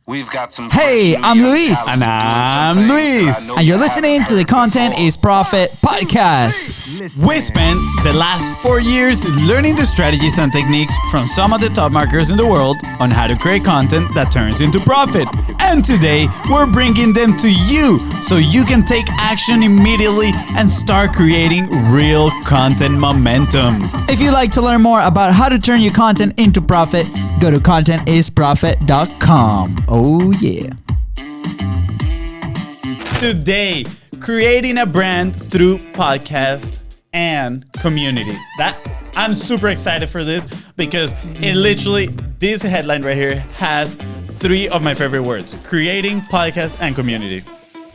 We've got some. Hey, I'm Luis. And I'm Luis. And you're listening to the Content is Profit podcast. We spent the last 4 years learning the strategies and techniques from some of the top marketers in the world on how to create content that turns into profit. And today, we're bringing them to you so you can take action immediately and start creating real content momentum. If you'd like to learn more about how to turn your content into profit, go to contentisprofit.com. Oh, yeah. Today, creating a brand through podcast and community. I'm super excited for this because it literally, this headline right here has three of my favorite words: creating, podcast, and community.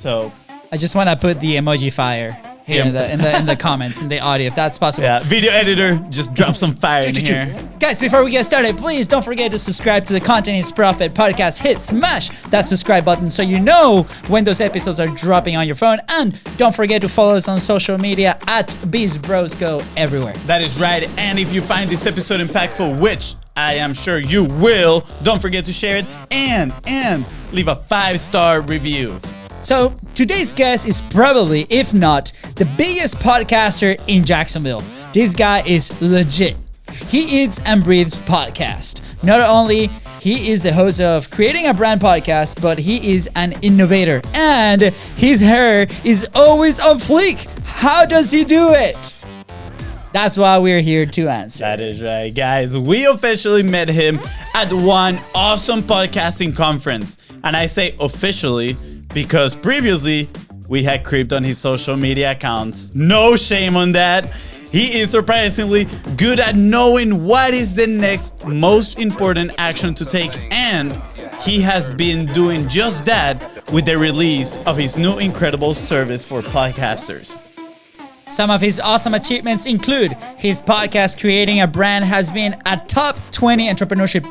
So I just want to put the emoji fire here in the comments, in the audio, if that's possible. Yeah, video editor, just drop some fire in here. Guys, before we get started, please don't forget to subscribe to the Content is Profit podcast. Smash that subscribe button so you know when those episodes are dropping on your phone. And don't forget to follow us on social media at BeastBrosGo everywhere. That is right. And if you find this episode impactful, which I am sure you will, don't forget to share it and leave a 5-star review. So today's guest is probably, if not, the biggest podcaster in Jacksonville. This guy is legit. He eats and breathes podcast. Not only he is the host of Creating a Brand podcast, but he is an innovator and his hair is always on fleek. How does he do it? That's why we're here to answer. That is right, guys. We officially met him at one awesome podcasting conference. And I say officially because previously we had creeped on his social media accounts. No shame on that. He is surprisingly good at knowing what is the next most important action to take, and he has been doing just that with the release of his new incredible service for podcasters. Some of his awesome achievements include his podcast, Creating a Brand, has been a top 20 entrepreneurship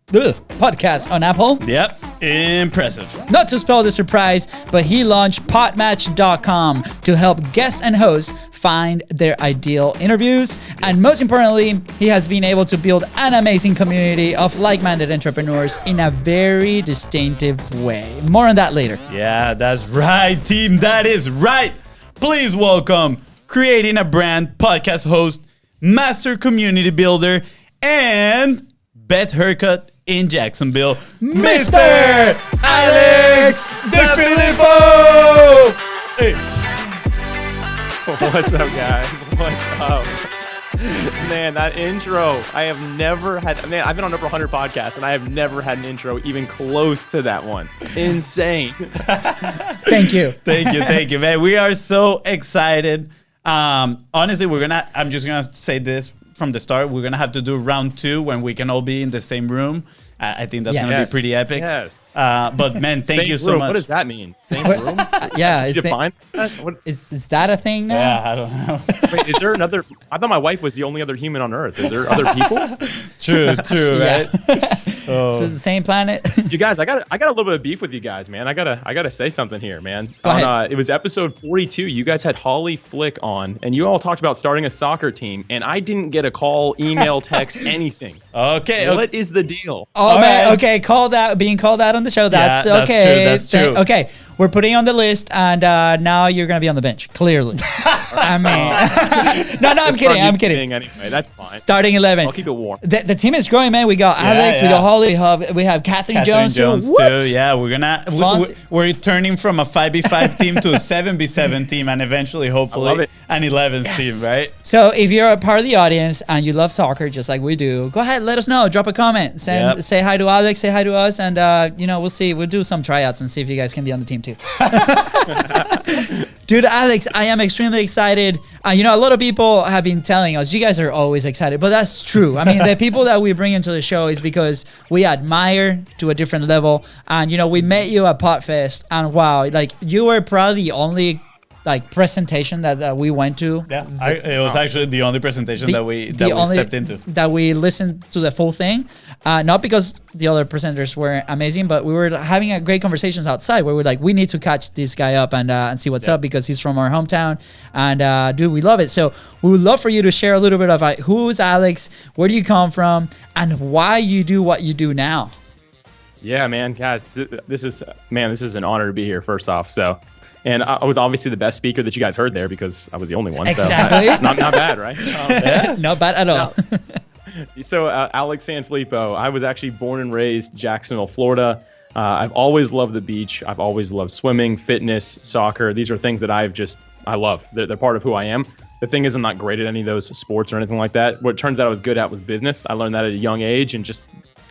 podcast on Apple. Yep, impressive. Not to spoil the surprise, but he launched podmatch.com to help guests and hosts find their ideal interviews. And most importantly, he has been able to build an amazing community of like-minded entrepreneurs in a very distinctive way. More on that later. Yeah, that's right, team. That is right. Please welcome Creating a Brand podcast host, master community builder, and best haircut in Jacksonville, Mr. Alex Sanfilippo! Hey. What's up, guys? What's up? Man, that intro, I've been on over 100 podcasts, and I have never had an intro even close to that one. Insane. Thank you. Thank you, man. We are so excited. Honestly, I'm just gonna say this from the start. We're gonna have to do round 2 when we can all be in the same room. I think that's gonna be pretty epic. Yes. But man, thank you so room. much. What does that mean? Same room? Yeah, Is that a thing now? Yeah, I don't know. Wait, is there another? I thought my wife was the only other human on Earth. Is there other people? True, right? So the same planet. You guys, I got a little bit of beef with you guys, man. I gotta say something here, man. Go ahead. It was episode 42. You guys had Holly Flick on, and you all talked about starting a soccer team, and I didn't get a call, email, text, anything. Okay. What is the deal? Oh man, okay, being called out on the show. That's okay. That's true. Okay, we're putting you on the list, and now you're gonna be on the bench. Clearly, I mean, no, I'm kidding. Anyway, that's fine. Starting 11. I'll keep it warm. The team is growing, man. We got Alex, we got Holly, we have Catherine Jones too. What? Yeah, we're turning from a 5v5 team to a 7v7 team, and eventually, hopefully, an 11s team, right? So if you're a part of the audience and you love soccer just like we do, go ahead, let us know. Drop a comment, say hi to Alex, say hi to us, and we'll see. We'll do some tryouts and see if you guys can be on the team too. Dude, Alex, I am extremely excited. A lot of people have been telling us, you guys are always excited, but that's true. I mean, the people that we bring into the show is because we admire to a different level. And, we met you at Podfest, and wow, like you were probably the only presentation that we went to. Yeah, it was actually the only presentation that we stepped into. That we listened to the full thing. Not because the other presenters were amazing, but we were having a great conversations outside where we're like, we need to catch this guy up and see what's up because he's from our hometown. And dude, we love it. So we would love for you to share a little bit of who is Alex, where do you come from, and why you do what you do now. Yeah, man, guys, this is an honor to be here. First off, and I was obviously the best speaker that you guys heard there because I was the only one. Exactly. So not bad, right? Yeah, not bad at all. So Alex Sanfilippo, I was actually born and raised Jacksonville, Florida. I've always loved the beach. I've always loved swimming, fitness, soccer. These are things that I love. They're part of who I am. The thing is, I'm not great at any of those sports or anything like that. What it turns out I was good at was business. I learned that at a young age and just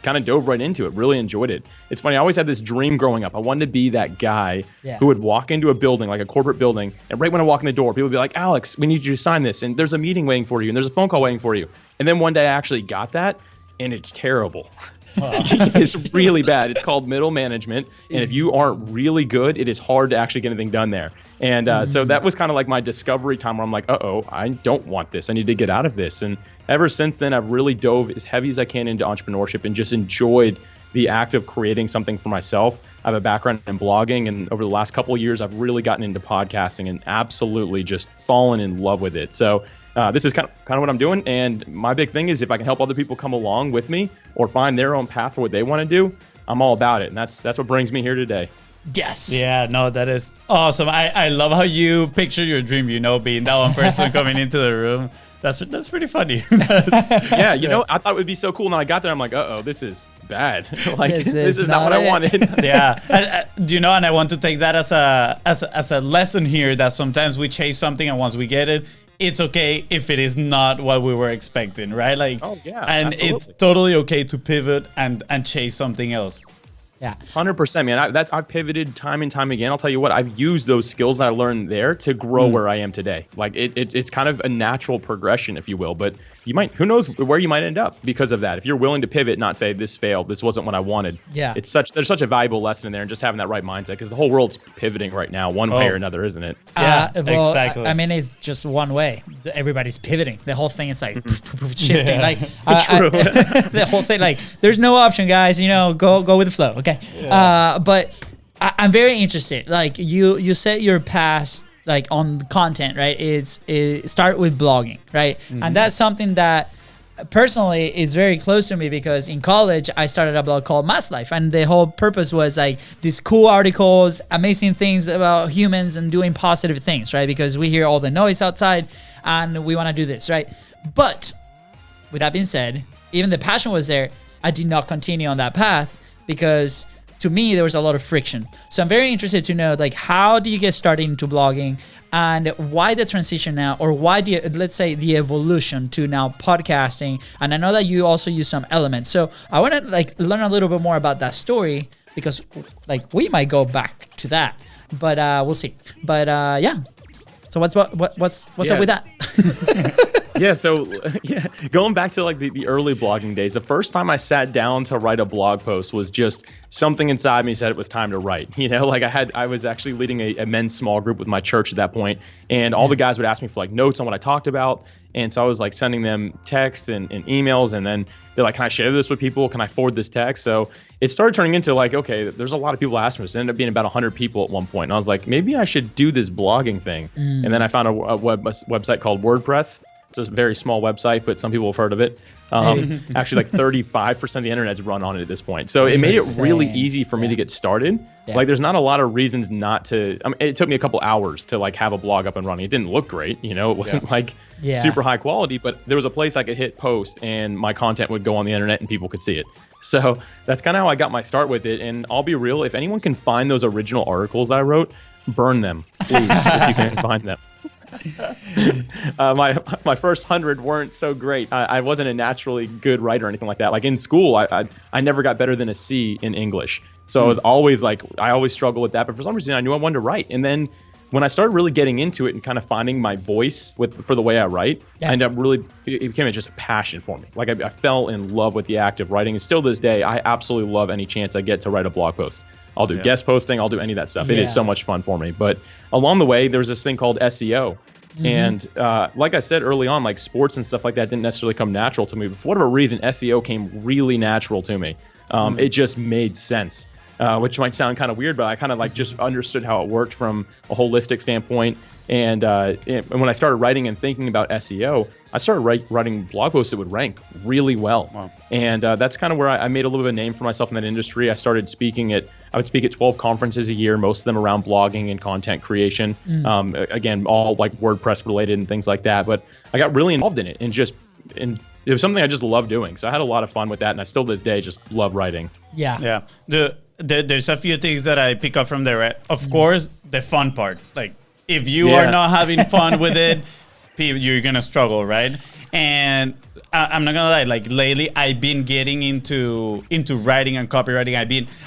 kind of dove right into it. Really enjoyed it. It's funny. I always had this dream growing up. I wanted to be that guy who would walk into a building, like a corporate building, and right when I walk in the door, people would be like, Alex, we need you to sign this. And there's a meeting waiting for you. And there's a phone call waiting for you. And then one day I actually got that, and it's terrible. It's really bad. It's called middle management. And if you aren't really good, it is hard to actually get anything done there. And so that was kind of like my discovery time where I'm like, I don't want this. I need to get out of this. And ever since then, I've really dove as heavy as I can into entrepreneurship and just enjoyed the act of creating something for myself. I have a background in blogging, and over the last couple of years, I've really gotten into podcasting and absolutely just fallen in love with it. So this is kind of what I'm doing. And my big thing is if I can help other people come along with me or find their own path for what they want to do, I'm all about it. And that's what brings me here today. Yes. Yeah, no, that is awesome. I love how you picture your dream, being that one person coming into the room. That's pretty funny. Yeah, I thought it would be so cool. And then I got there, I'm like, this is bad. This is not what I wanted. Yeah. And I want to take that as a lesson here that sometimes we chase something and once we get it, it's okay if it is not what we were expecting, right? And absolutely. It's totally okay to pivot and chase something else. Yeah, 100%, man. I've pivoted time and time again. I'll tell you what, I've used those skills that I learned there to grow where I am today. Like it's kind of a natural progression, if you will. But who knows where you might end up because of that. If you're willing to pivot, not say this failed, this wasn't what I wanted. Yeah, there's such a valuable lesson in there, and just having that right mindset because the whole world's pivoting right now, one way or another, isn't it? Yeah, exactly. I mean, it's just one way. Everybody's pivoting. The whole thing is like shifting. Yeah. The whole thing, like, there's no option, guys. Go with the flow. Okay. Yeah. But I'm very interested. Like you set your past like on content, right? It's start with blogging, right? Mm-hmm. And that's something that personally is very close to me because in college I started a blog called Mass Life, and the whole purpose was like these cool articles, amazing things about humans and doing positive things, right? Because we hear all the noise outside and we want to do this, right? But with that being said, even the passion was there, I did not continue on that path because to me, there was a lot of friction. So I'm very interested to know, like, how do you get started into blogging and why the transition now, or why do you, let's say the evolution to now podcasting? And I know that you also use some elements. So I want to learn a little bit more about that story because we might go back to that, but we'll see. But yeah. So what's up with that? Going back to the early blogging days, the first time I sat down to write a blog post was just something inside me said it was time to write. I was actually leading a men's small group with my church at that point, and all the guys would ask me for notes on what I talked about. And so I was sending them texts and emails, and then they're like, can I share this with people? Can I forward this text? So it started turning into okay, there's a lot of people asking this. It ended up being about 100 people at one point. And I was like, maybe I should do this blogging thing. And then I found a website called WordPress. It's a very small website, but some people have heard of it. Actually, 35% of the internet's run on it at this point. So it made it really easy for me to get started. Yeah. There's not a lot of reasons not to. I mean, it took me a couple hours to have a blog up and running. It didn't look great, it wasn't super high quality, but there was a place I could hit post and my content would go on the internet and people could see it. So that's kind of how I got my start with it. And I'll be real, if anyone can find those original articles I wrote, burn them, please, if you can find them. My first 100 weren't so great. I wasn't a naturally good writer or anything like that. In school, I never got better than a C in English. So I was always I always struggled with that. But for some reason, I knew I wanted to write. And then when I started really getting into it and kind of finding my voice for the way I write, I ended up it became just a passion for me. I fell in love with the act of writing. And still to this day, I absolutely love any chance I get to write a blog post. I'll do guest posting. I'll do any of that stuff. It is so much fun for me. But along the way, there's this thing called SEO. Mm-hmm. And like I said early on, sports and stuff like that didn't necessarily come natural to me. But for whatever reason, SEO came really natural to me. It just made sense. which might sound kind of weird, but I kind of like just understood how it worked from a holistic standpoint. And when I started writing and thinking about SEO, I started writing blog posts that would rank really well. Wow. And that's kind of where I made a little bit of a name for myself in that industry. I started I would speak at 12 conferences a year, most of them around blogging and content creation. Again, all like WordPress related and things like that. But I got really involved in it and it was something I just loved doing. So I had a lot of fun with that. And I still to this day just love writing. Yeah. There's a few things that I pick up from there. Right? Of course, the fun part. Like if you are not having fun with it, you're going to struggle, right? And I'm not gonna lie, like lately I've been getting into writing and copywriting.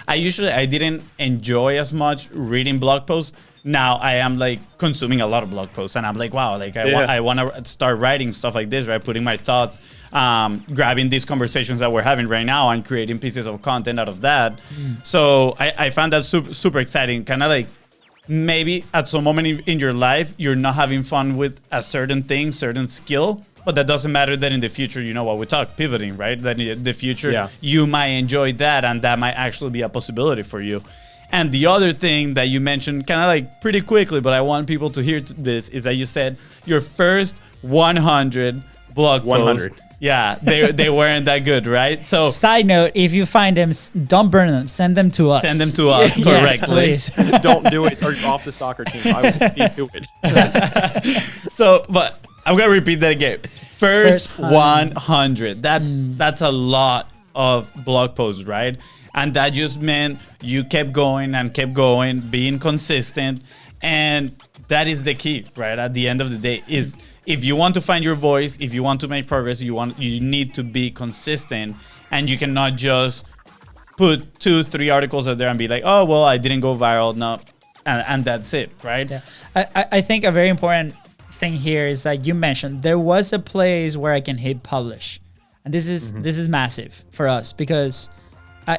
I didn't enjoy as much reading blog posts. Now I am like consuming a lot of blog posts and I'm like, wow, like I want to start writing stuff like this, right? Putting my thoughts, grabbing these conversations that we're having right now and creating pieces of content out of that. So I found that super exciting. Kind of like maybe at some moment in your life, you're not having fun with a certain thing, certain skill, but that doesn't matter that in the future, you know what we talk, pivoting, right? That in the future, you might enjoy that and that might actually be a possibility for you. And the other thing that you mentioned kind of like pretty quickly, but I want people to hear this, is that you said your first 100 blog posts. Yeah, they weren't that good, right? So side note, if you find them, don't burn them. Send them to us. Send them to us correctly. Yes, Don't do it or off the soccer team. I will see to it. So, but I'm going to repeat that again. First 100. That's a lot of blog posts, right? And that just meant you kept going and kept going, being consistent. And that is the key, right? At the end of the day is if you want to find your voice, if you want to make progress, you need to be consistent, and you cannot just put 2-3 articles out there and be like, oh, well, I didn't go viral. No. And that's it, right? Yeah. I think a very important thing here is that you mentioned there was a place where I can hit publish. And this is massive for us because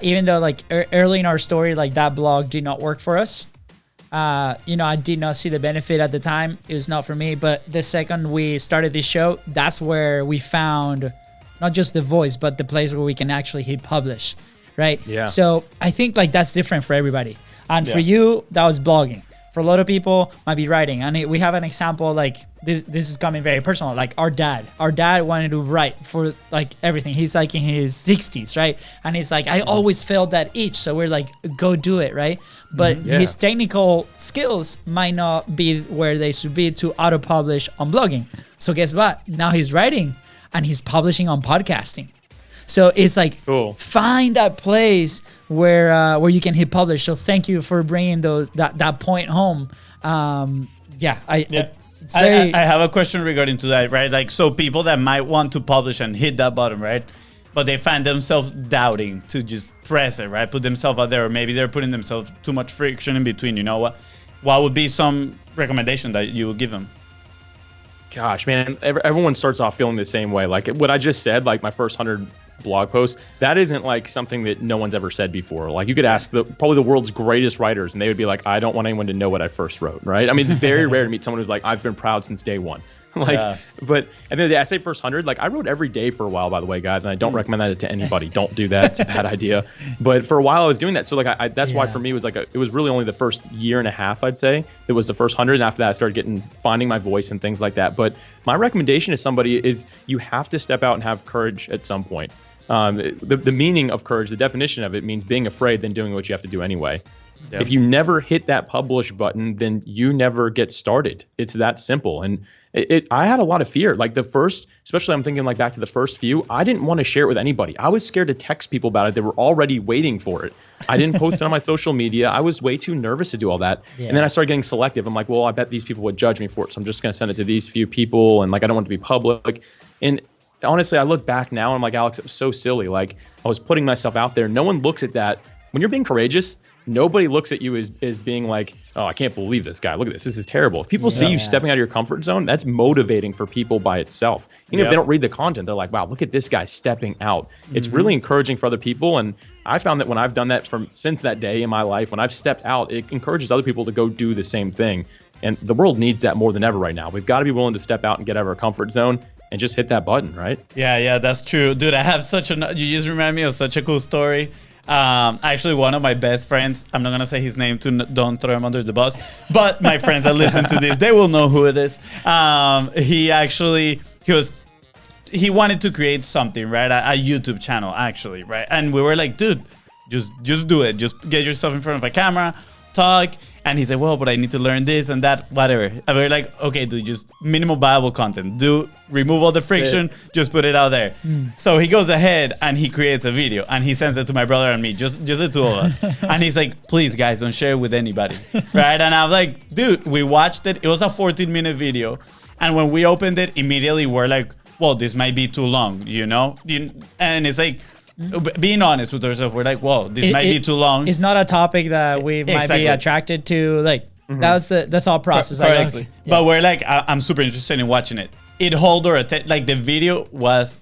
even though like early in our story, like that blog did not work for us. I did not see the benefit at the time. It was not for me. But the second we started this show, that's where we found not just the voice, but the place where we can actually hit publish, right? Yeah. So I think like that's different for everybody. And for you, that was blogging. For a lot of people, might be writing. And we have an example like this is coming very personal. Like our dad wanted to write for like everything. He's like in his 60s, right? And he's like, I always felt that itch. So we're like, go do it, right? But his technical skills might not be where they should be to auto-publish on blogging. So guess what? Now he's writing and he's publishing on podcasting. So it's like find that place where you can hit publish. So thank you for bringing that point home. I have a question regarding to that, right? Like, so people that might want to publish and hit that button, right? But they find themselves doubting to just press it, right? Put themselves out there, or maybe they're putting themselves too much friction in between. You know what would be some recommendation that you would give them? Gosh, man, everyone starts off feeling the same way. Like what I just said, like my first 100 blog posts, that isn't like something that no one's ever said before. Like you could ask probably the world's greatest writers and they would be like, I don't want anyone to know what I first wrote, right? I mean, it's very rare to meet someone who's like, I've been proud since day one. But at the end of the day, I say first 100, like I wrote every day for a while, by the way, guys, and I don't recommend that to anybody. Don't do that. It's a bad idea. But for a while I was doing that. So like that's why for me it was like it was really only the first year and a half, I'd say, that was the first 100. And after that I started finding my voice and things like that. But my recommendation to somebody is you have to step out and have courage at some point. The meaning of courage, the definition of it means being afraid than doing what you have to do anyway. Yep. If you never hit that publish button, then you never get started. It's that simple. And I had a lot of fear. Like especially I'm thinking like back to the first few, I didn't want to share it with anybody. I was scared to text people about it. They were already waiting for it. I didn't post it on my social media. I was way too nervous to do all that. Yeah. And then I started getting selective. I'm like, well, I bet these people would judge me for it. So I'm just going to send it to these few people. And like, I don't want it to be public. And honestly, I look back now and I'm like, Alex, it was so silly. Like I was putting myself out there. No one looks at that. When you're being courageous, nobody looks at you as being like, oh, I can't believe this guy. Look at this. This is terrible. If people see you stepping out of your comfort zone, that's motivating for people by itself. Even if they don't read the content, they're like, wow, look at this guy stepping out. It's really encouraging for other people. And I found that when I've done that since that day in my life, when I've stepped out, it encourages other people to go do the same thing. And the world needs that more than ever right now. We've got to be willing to step out and get out of our comfort zone and just hit that button, right? Yeah, that's true. Dude, I have you just remind me of such a cool story. Actually, one of my best friends, I'm not going to say his name to don't throw him under the bus, but my friends that listen to this, they will know who it is. He wanted to create something, right? A YouTube channel, actually, right? And we were like, dude, just do it. Just get yourself in front of a camera, talk. And he said, well, but I need to learn this and that, whatever. And we were like, okay, dude, just minimal viable content. Remove all the friction, just put it out there. So he goes ahead and he creates a video and he sends it to my brother and me, just the two of us. And he's like, please, guys, don't share it with anybody, right? And I'm like, dude, we watched it. It was a 14-minute video. And when we opened it, immediately we're like, well, this might be too long, you know? And it's like, being honest with ourselves, we're like, whoa, this might be too long. It's not a topic that we might be attracted to. Like, that was the thought process. Correctly. But we're like, I'm super interested in watching it. It held our attention. Like, the video was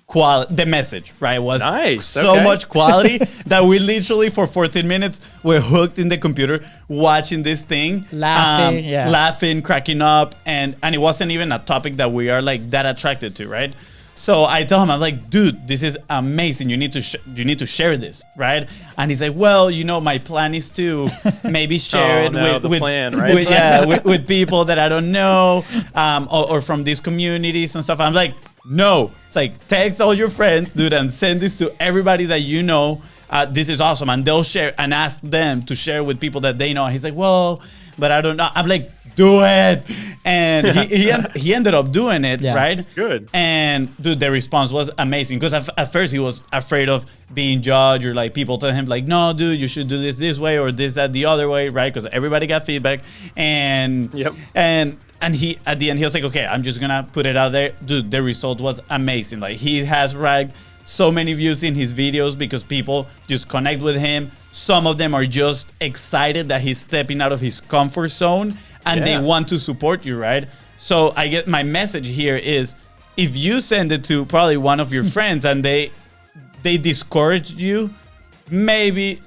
quality. The message, right, was so much quality that we literally, for 14 minutes, were hooked in the computer watching this thing. Laughing, cracking up. And it wasn't even a topic that we are, like, that attracted to, right? So I tell him, I'm like, dude, this is amazing. You need to share this, right? And he's like, well, you know, my plan is to maybe share with people that I don't know, or from these communities and stuff. I'm like, no. It's like, text all your friends, dude, and send this to everybody that you know. This is awesome, and they'll share and ask them to share with people that they know. And he's like, well, but I don't know. I'm like, do it. And he ended up doing it, right? Good. And dude, the response was amazing, because at first he was afraid of being judged, or like people tell him like, no, dude, you should do this way, or this, that, the other way, right? Because everybody got feedback. And he, at the end, he was like, okay, I'm just gonna put it out there. Dude, the result was amazing. Like, he has racked so many views in his videos because people just connect with him. Some of them are just excited that he's stepping out of his comfort zone, and they want to support you, right? So I get my message here is, if you send it to probably one of your friends and they discourage you, maybe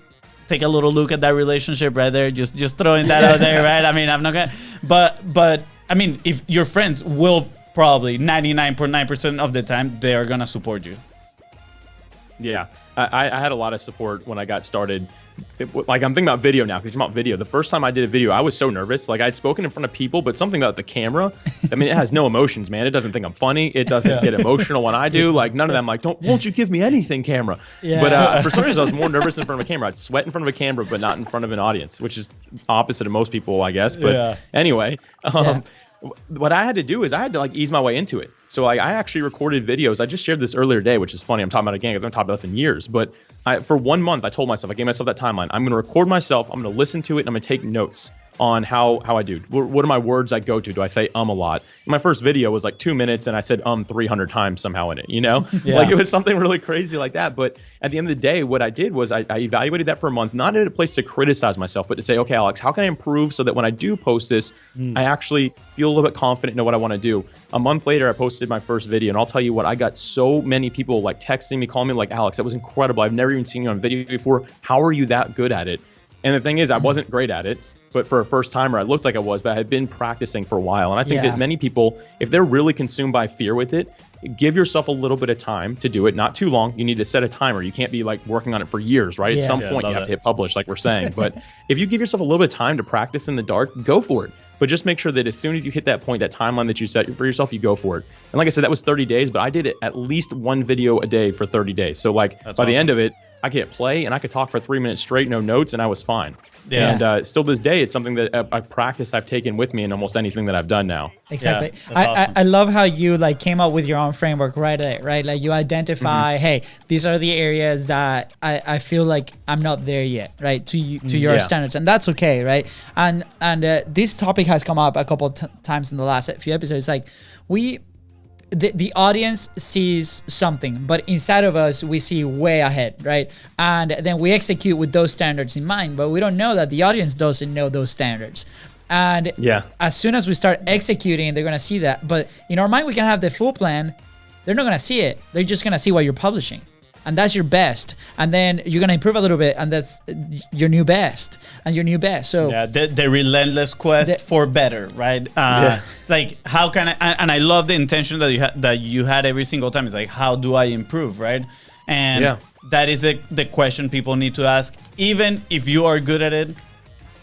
take a little look at that relationship right there. Just throwing that out there, right? I mean, I'm not gonna, but I mean, if your friends will probably 99.9% of the time, they are gonna support you. Yeah, I had a lot of support when I got started. Like, I'm thinking about video now, because you're talking about video. The first time I did a video, I was so nervous. Like, I'd spoken in front of people, but something about the camera, I mean, it has no emotions, man. It doesn't think I'm funny. It doesn't get emotional when I do. Like, none of them, like, won't you give me anything, camera? But for some reason, I was more nervous in front of a camera. I'd sweat in front of a camera, but not in front of an audience, which is opposite of most people, I guess. But anyway, what I had to do is I had to, like, ease my way into it. So I actually recorded videos. I just shared this earlier today, which is funny. I'm talking about it again because I haven't talked about this in years. But for 1 month, I told myself, I gave myself that timeline. I'm going to record myself. I'm going to listen to it, and I'm going to take notes on how I do. What are my words I go to? Do I say a lot? My first video was like 2 minutes, and I said 300 times somehow in it, you know? Like, it was something really crazy like that. But at the end of the day, what I did was I evaluated that for a month, not in a place to criticize myself, but to say, okay, Alex, how can I improve so that when I do post this, I actually feel a little bit confident, know what I want to do. A month later, I posted my first video, and I'll tell you what, I got so many people like texting me, calling me like, Alex, that was incredible. I've never even seen you on video before. How are you that good at it? And the thing is, I wasn't great at it. But for a first timer, I looked like I was, but I had been practicing for a while. And I think that many people, if they're really consumed by fear with it, give yourself a little bit of time to do it. Not too long. You need to set a timer. You can't be like working on it for years, right? At some point, you have to hit publish, like we're saying. But if you give yourself a little bit of time to practice in the dark, go for it. But just make sure that as soon as you hit that point, that timeline that you set for yourself, you go for it. And like I said, that was 30 days, but I did it at least one video a day for 30 days. So like by the end of it, I could hit play and I could talk for 3 minutes straight, no notes, and I was fine. And still to this day, it's something that I practice I've taken with me in almost anything that I've done now. Exactly. I love how you like came up with your own framework right there, right? Like you identify, hey, these are the areas that I feel like I'm not there yet, right? To your standards, and that's okay, right? And this topic has come up a couple times in the last few episodes. Like the audience sees something, but inside of us, we see way ahead, right? And then we execute with those standards in mind, but we don't know that the audience doesn't know those standards. And as soon as we start executing, they're going to see that. But in our mind, we can have the full plan. They're not going to see it. They're just going to see what you're publishing. And that's your best. And then you're going to improve a little bit, and that's your new best and your new best. So the relentless quest for better, right? Like, how can I, and I love the intention that you had every single time. It's like, how do I improve, right? And that is the question people need to ask. Even if you are good at it,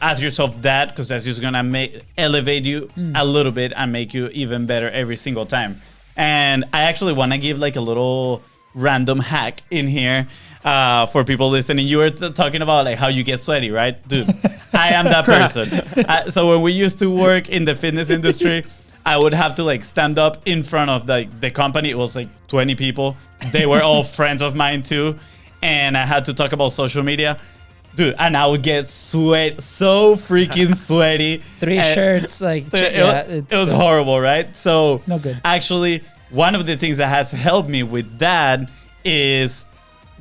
ask yourself that, because that's just gonna elevate you a little bit and make you even better every single time. And I actually want to give like a little random hack in here for people listening. You were talking about like how you get sweaty, right? Dude, I am that person. So when we used to work in the fitness industry, I would have to like stand up in front of the company. It was like 20 people. They were all friends of mine too. And I had to talk about social media. Dude, and I would get so freaking sweaty. Three shirts, like, it was horrible, right? So no good. Actually, one of the things that has helped me with that is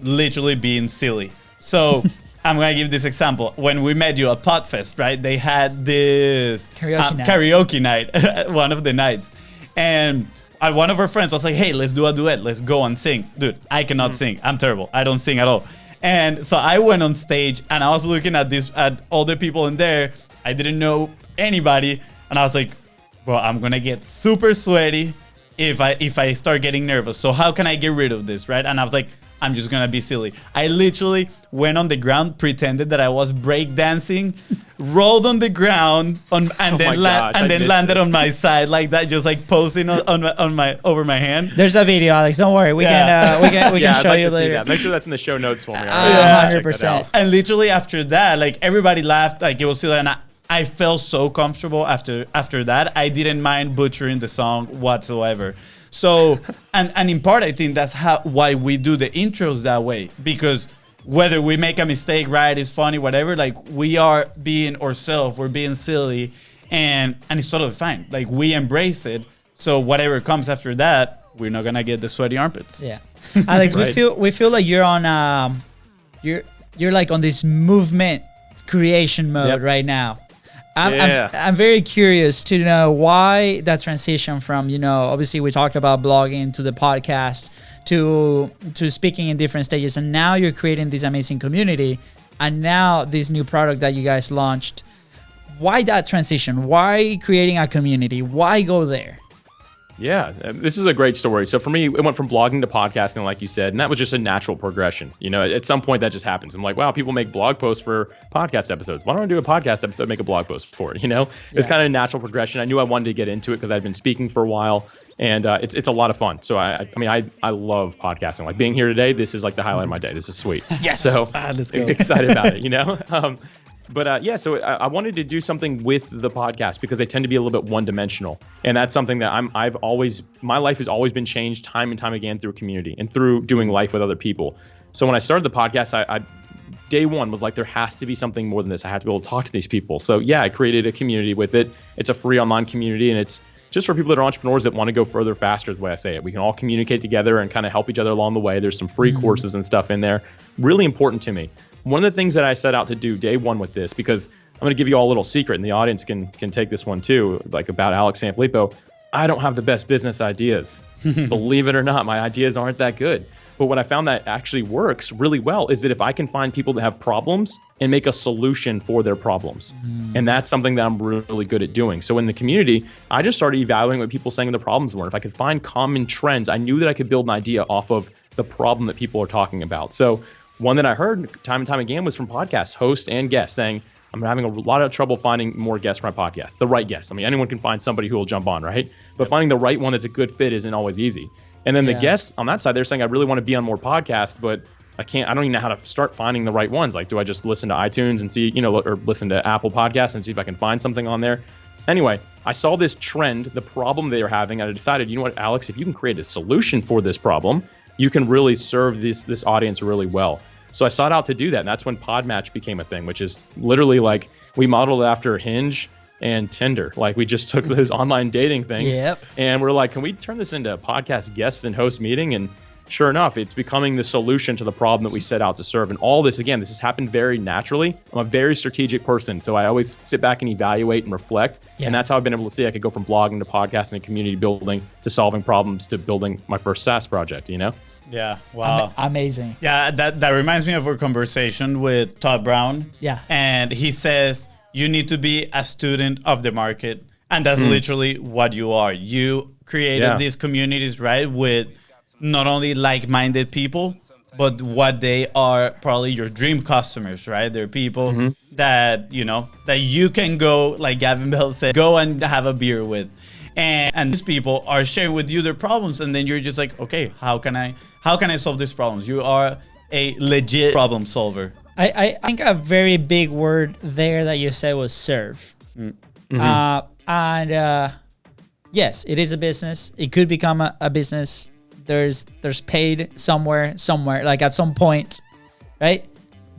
literally being silly. So I'm going to give this example. When we met you at Podfest, right? They had this karaoke night, one of the nights. And one of our friends was like, hey, let's do a duet. Let's go and sing. Dude, I cannot sing. I'm terrible. I don't sing at all. And so I went on stage and I was looking at all the people in there. I didn't know anybody. And I was like, bro, I'm going to get super sweaty if I start getting nervous. So how can I get rid of this, right? And I was like, I'm just going to be silly. I literally went on the ground, pretended that I was breakdancing, rolled on the ground, and then landed on my side like that, just like posing over my hand. There's a video, Alex. Don't worry. We can show you later. Make sure that's in the show notes for me. 100%. And literally after that, like everybody laughed, like it was silly, and I felt so comfortable after that. I didn't mind butchering the song whatsoever. So, and in part, I think that's why we do the intros that way, because whether we make a mistake, right, it's funny, whatever, like we are being ourselves, we're being silly, and it's totally fine. Like we embrace it. So whatever comes after that, we're not gonna get the sweaty armpits. Yeah, Alex, Right. we feel like you're on you're like on this movement creation mode right now. I'm very curious to know why that transition from, obviously we talked about blogging to the podcast to speaking in different stages, and now you're creating this amazing community, and now this new product that you guys launched. Why that transition? Why creating a community? Why go there? Yeah, this is a great story. So for me, it went from blogging to podcasting, like you said, and that was just a natural progression. At some point that just happens. I'm like, wow, people make blog posts for podcast episodes. Why don't I do a podcast episode, make a blog post for it? It's kind of a natural progression. I knew I wanted to get into it because I'd been speaking for a while, and it's a lot of fun. So I love podcasting. Like being here today, this is like the highlight of my day. This is sweet. Yes. So let's go. Excited about it. But so I wanted to do something with the podcast because they tend to be a little bit one-dimensional, and that's something that my life has always been changed time and time again through community and through doing life with other people. So when I started the podcast, I day one was like, there has to be something more than this. I have to be able to talk to these people. So yeah, I created a community with it. It's a free online community, and it's just for people that are entrepreneurs that want to go further, faster is the way I say it. We can all communicate together and kind of help each other along the way. There's some free courses and stuff in there. Really important to me. One of the things that I set out to do day one with this, because I'm going to give you all a little secret, and the audience can take this one too, like about Alex Sanfilippo. I don't have the best business ideas. Believe it or not, my ideas aren't that good. But what I found that actually works really well is that if I can find people that have problems and make a solution for their problems. And that's something that I'm really good at doing. So in the community, I just started evaluating what people saying the problems were. If I could find common trends, I knew that I could build an idea off of the problem that people are talking about. So one that I heard time and time again was from podcasts, hosts and guests, saying, I'm having a lot of trouble finding more guests for my podcast, the right guests. I mean, anyone can find somebody who will jump on, right? But finding the right one that's a good fit isn't always easy. And then the guests on that side, they're saying, I really want to be on more podcasts, but I don't even know how to start finding the right ones. Like, do I just listen to iTunes and see, or listen to Apple Podcasts and see if I can find something on there? Anyway, I saw this trend, the problem they were having, and I decided, you know what, Alex, if you can create a solution for this problem, you can really serve this audience really well. So I sought out to do that, and that's when Podmatch became a thing, which is literally like we modeled after Hinge and Tinder. Like we just took those online dating things, and we're like, can we turn this into a podcast guest and host meeting? And sure enough, it's becoming the solution to the problem that we set out to serve. And all this, again, this has happened very naturally. I'm a very strategic person, so I always sit back and evaluate and reflect. And that's how I've been able to see I could go from blogging to podcasting and community building to solving problems to building my first SaaS project, Yeah. Wow. Amazing. Yeah. That reminds me of our conversation with Todd Brown. Yeah. And he says, you need to be a student of the market. And that's literally what you are. You created these communities, right? With not only like-minded people, but what they are probably your dream customers, right? They're people that, you know, that you can go, like Gavin Bell said, go and have a beer with. And these people are sharing with you their problems. And then you're just like, okay, how can I solve these problems? You are a legit problem solver. I think a very big word there that you said was serve. Yes, it is a business. It could become a business. There's paid somewhere, like at some point, right?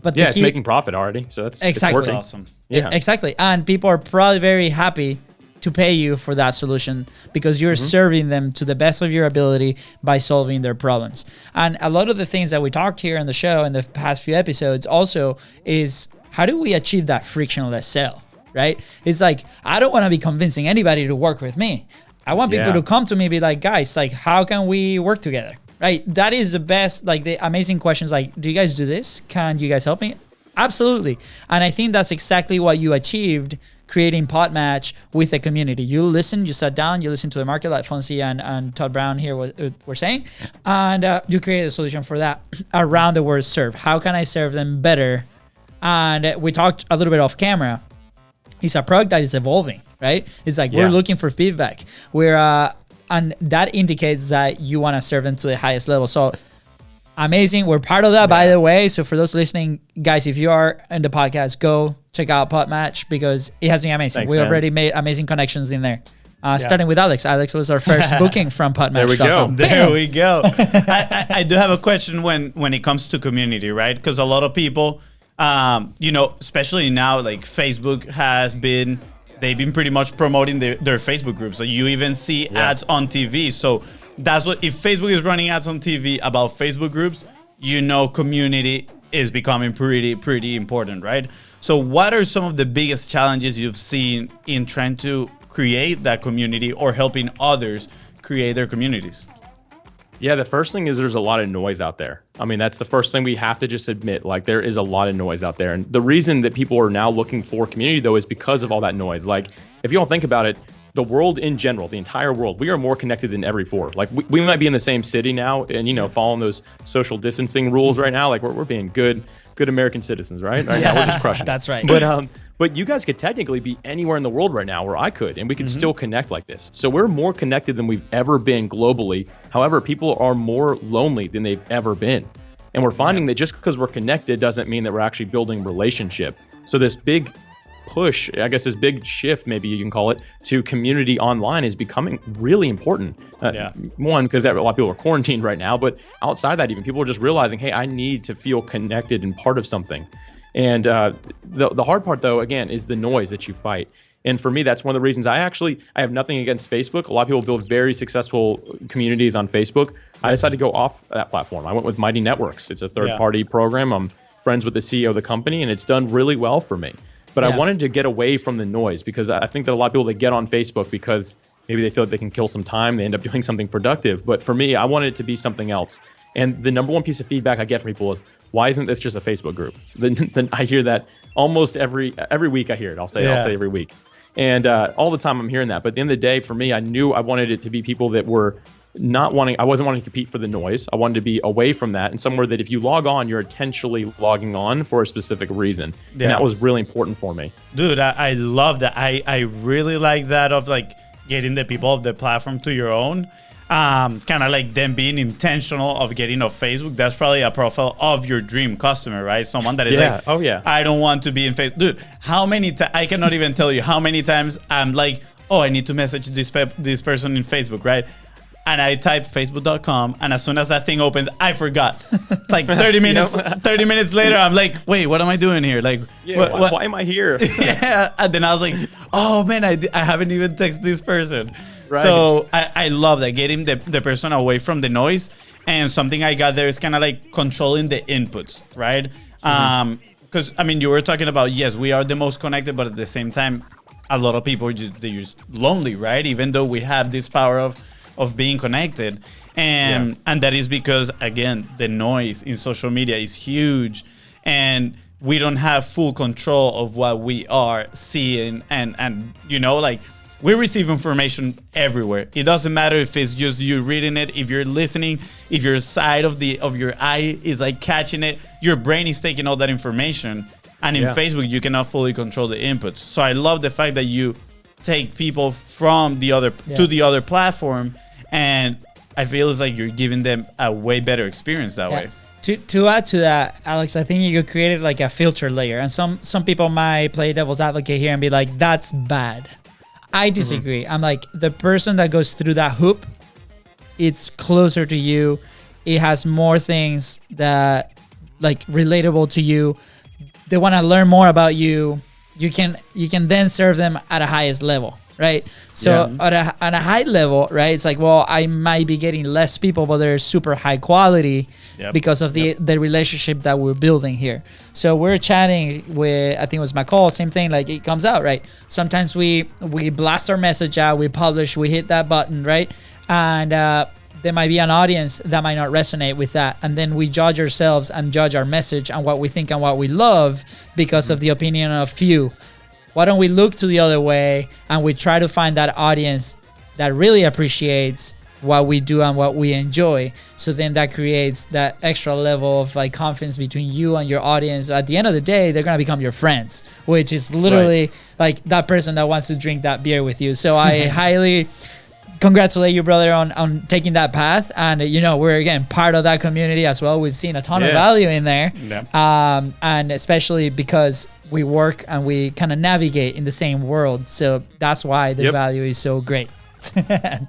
But yeah, it's making profit already, so that's exactly it's working. Awesome. Yeah, exactly. And people are probably very happy to pay you for that solution because you're serving them to the best of your ability by solving their problems. And a lot of the things that we talked here in the show in the past few episodes also is how do we achieve that frictionless sale, right? It's like, I don't want to be convincing anybody to work with me. I want people to come to me and be like, guys, like, how can we work together, right? That is the best, like the amazing questions like, do you guys do this? Can you guys help me? Absolutely. And I think that's exactly what you achieved creating Podmatch with a community. You listen, you sat down, you listened to the market like Fonzie and Todd Brown here were saying, and you created a solution for that around the word serve. How can I serve them better? And we talked a little bit off camera. It's a product that is evolving, right? It's like we're looking for feedback. And that indicates that you want to serve them to the highest level. So amazing. We're part of that, by the way. So for those listening, guys, if you are in the podcast, go check out Podmatch because it has been amazing. Thanks, we man. already made amazing connections in there. Starting with Alex. Alex was our first booking from Podmatch. There we go. I do have a question when it comes to community, right? Because a lot of people, you know, especially now, like Facebook they've been pretty much promoting their Facebook groups. So you even see ads on TV. So that's what, if Facebook is running ads on TV about Facebook groups, you know, community is becoming pretty important, right? So what are some of the biggest challenges you've seen in trying to create that community or helping others create their communities? Yeah, the first thing is there's a lot of noise out there. I mean, that's the first thing we have to just admit. Like, there is a lot of noise out there. And the reason that people are now looking for community, though, is because of all that noise. Like, if you all think about it, the world in general, the entire world, we are more connected than ever before. Like, we might be in the same city now and, you know, following those social distancing rules right now. Like, we're being good American citizens, right? Right now, we're just crushing. That's right. But you guys could technically be anywhere in the world right now where I could, and we could still connect like this. So we're more connected than we've ever been globally. However, people are more lonely than they've ever been. And we're finding that just because we're connected doesn't mean that we're actually building relationship. So this big push, I guess this big shift, maybe you can call it, to community online is becoming really important. One, because a lot of people are quarantined right now, but outside that, even people are just realizing, hey, I need to feel connected and part of something. And the hard part, though, again, is the noise that you fight. And for me, that's one of the reasons I have nothing against Facebook. A lot of people build very successful communities on Facebook. I decided to go off that platform. I went with Mighty Networks. It's a third-party program. I'm friends with the CEO of the company, and it's done really well for me. But I wanted to get away from the noise because I think that a lot of people, they get on Facebook because maybe they feel like they can kill some time. They end up doing something productive. But for me, I wanted it to be something else. And the number one piece of feedback I get from people is, why isn't this just a Facebook group? Then I hear that almost every week. I hear it. I'll say every week. And all the time I'm hearing that. But at the end of the day, for me, I knew I wanted it to be people that were I wasn't wanting to compete for the noise. I wanted to be away from that and somewhere that if you log on, you're intentionally logging on for a specific reason. And that was really important for me. Dude, I love that. I really like that of like getting the people of the platform to your own. Kind of like them being intentional of getting off Facebook. That's probably a profile of your dream customer, right? Someone that is like, oh yeah, I don't want to be in Facebook. Dude, how many times, I cannot even tell you how many times I'm like, oh, I need to message this person in Facebook, right? And I type facebook.com, and as soon as that thing opens, I forgot. Like 30 minutes 30 minutes later, I'm like, wait, what am I doing here? Like, why am I here? Yeah. And then I was like, oh man, I haven't even texted this person. Right. So I love that, getting the person away from the noise. And something I got there is kind of like controlling the inputs, right? Because, I mean, you were talking about, yes, we are the most connected, but at the same time, a lot of people, they're just lonely, right? Even though we have this power of being connected. And that is because, again, the noise in social media is huge. And we don't have full control of what we are seeing. And you know, like, we receive information everywhere. It doesn't matter if it's just you reading it, if you're listening, if your side of your eye is like catching it, your brain is taking all that information. And in Facebook, you cannot fully control the inputs. So I love the fact that you take people from the other to the other platform, and I feel it's like you're giving them a way better experience that way. To add to that, Alex, I think you created like a filter layer, and some people might play devil's advocate here and be like, that's bad. I disagree. I'm like, the person that goes through that hoop, it's closer to you. It has more things that like relatable to you. They want to learn more about you. You can then serve them at a highest level, right? So at a high level, right, it's like, well, I might be getting less people, but they're super high quality because of the relationship that we're building here. So we're chatting with, I think it was McCall, same thing, like it comes out, right? Sometimes we blast our message out, we publish, we hit that button, right? And there might be an audience that might not resonate with that. And then we judge ourselves and judge our message and what we think and what we love because of the opinion of few. Why don't we look to the other way and we try to find that audience that really appreciates what we do and what we enjoy? So then that creates that extra level of like confidence between you and your audience. At the end of the day, they're going to become your friends, which is literally like that person that wants to drink that beer with you. So I highly congratulate you, brother, on taking that path. And, we're, again, part of that community as well. We've seen a ton of value in there. And especially because we work and we kind of navigate in the same world. So that's why the value is so great.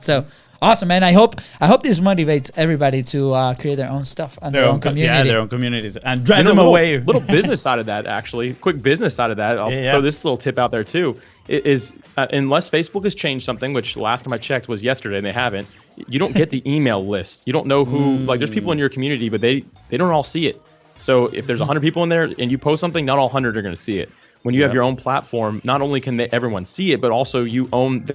So awesome, man. I hope this motivates everybody to create their own stuff and their own community. Yeah, their own communities. And drive them away. Little business side of that, actually. Quick business side of that. I'll throw this little tip out there, too. Is unless Facebook has changed something, which last time I checked was yesterday, and they haven't, you don't get the email list. You don't know who, like there's people in your community, but they don't all see it. So if there's 100 people in there and you post something, not all 100 are going to see it. When you have your own platform, not only can everyone see it, but also you own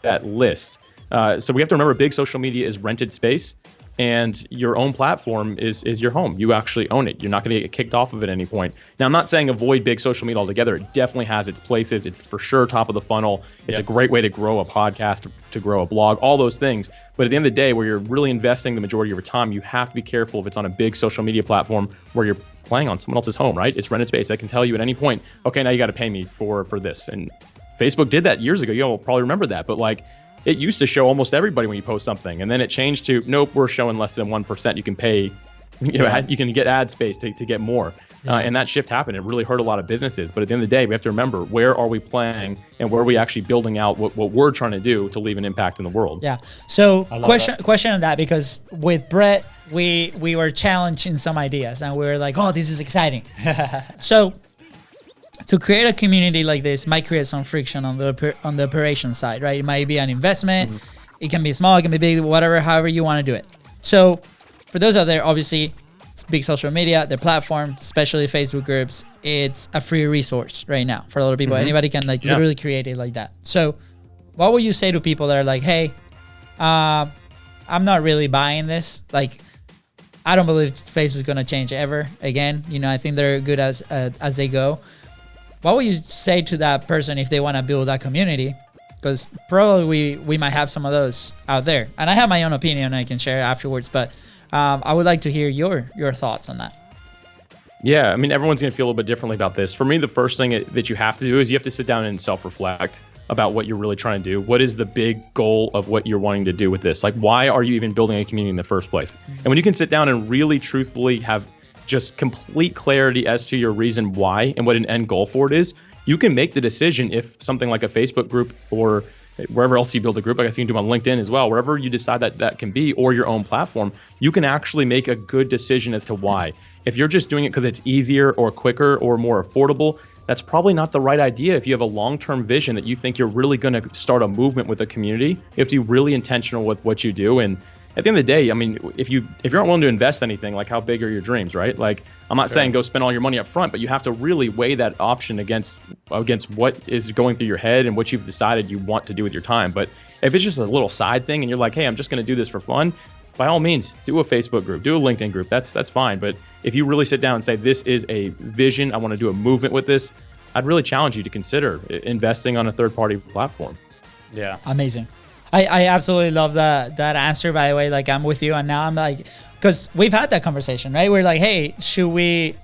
that list. So we have to remember big social media is rented space. And your own platform is your home. You actually own it. You're not going to get kicked off of it at any point. Now, I'm not saying avoid big social media altogether. It definitely has its places. It's for sure top of the funnel. It's a great way to grow a podcast, to grow a blog, all those things. But at the end of the day, where you're really investing the majority of your time, you have to be careful if it's on a big social media platform where you're playing on someone else's home, right? It's rented space. I can tell you at any point, okay, now you got to pay me for this. And Facebook did that years ago. You'll probably remember that. But like, it used to show almost everybody when you post something, and then it changed to nope, we're showing less than 1%. You can pay, you can get ad space to get more, and that shift happened. It really hurt a lot of businesses. But at the end of the day, we have to remember, where are we playing and where are we actually building out what we're trying to do to leave an impact in the world. Yeah. So question on that, because with Brett, we were challenged in some ideas, and we were like, oh, this is exciting. So to create a community like this might create some friction on the operation side, right? It might be an investment. It can be small, it can be big, whatever, however you want to do it. So for those out there, obviously, it's big social media, their platform, especially Facebook groups, it's a free resource right now for a lot of people. Anybody can literally create it like that. So what would you say to people that are like, hey, I'm not really buying this. Like, I don't believe Facebook is going to change ever again. I think they're good as they go. What would you say to that person if they want to build that community? Because probably we might have some of those out there. And I have my own opinion I can share afterwards, but I would like to hear your thoughts on that. Yeah, I mean, everyone's going to feel a little bit differently about this. For me, the first thing that you have to do is you have to sit down and self-reflect about what you're really trying to do. What is the big goal of what you're wanting to do with this? Like, why are you even building a community in the first place? And when you can sit down and really truthfully have just complete clarity as to your reason why and what an end goal for it is, you can make the decision if something like a Facebook group or wherever else you build a group, I guess you can do them on LinkedIn as well, wherever you decide that can be, or your own platform, you can actually make a good decision as to why. If you're just doing it because it's easier or quicker or more affordable, that's probably not the right idea. If you have a long-term vision that you think you're really going to start a movement with a community, you have to be really intentional with what you do. And at the end of the day, I mean, if you aren't willing to invest anything, like, how big are your dreams, right? Like, I'm not saying go spend all your money up front, but you have to really weigh that option against what is going through your head and what you've decided you want to do with your time. But if it's just a little side thing and you're like, hey, I'm just going to do this for fun, by all means, do a Facebook group, do a LinkedIn group. That's fine. But if you really sit down and say, this is a vision, I want to do a movement with this, I'd really challenge you to consider investing on a third-party platform. Yeah. Amazing. I absolutely love that answer, by the way. Like, I'm with you. And now I'm like, because we've had that conversation, right? We're like, hey, should we,